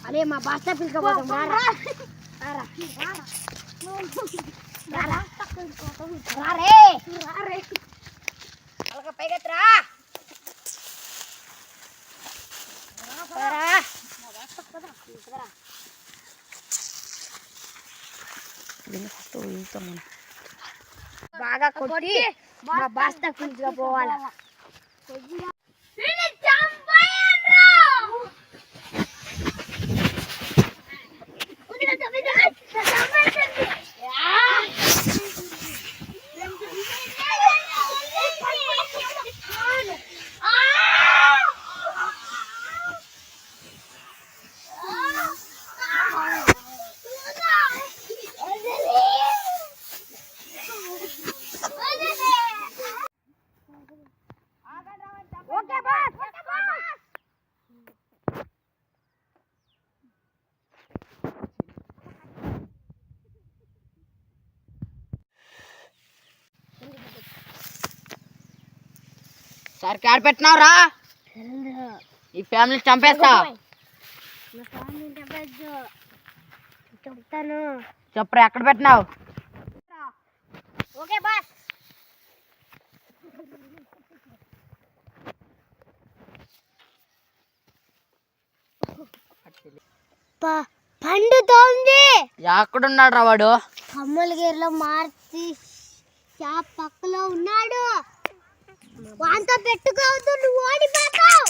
అరే మా బాస్తా పిలుచుకోపోతాం రారా పైకెత్తరా బాగా కొట్టి మా బాస్తా పిలుచుకోపోవాలా సార్ కాడ పెట్టినావురా ఈ ఫ్యామిలీ చంపేస్తా చెప్తాను చెప్పరా ఎక్కడ పెట్టినావు ఓకే బాస్ పండుతోంది ఎక్కడున్నాడు రా వాడు కమ్మలగిరిలో మార్చి షాప్ పక్కలో ఉన్నాడు వాంతో పెట్టుకోవద్దు నువ్వు ఓడిపోతావు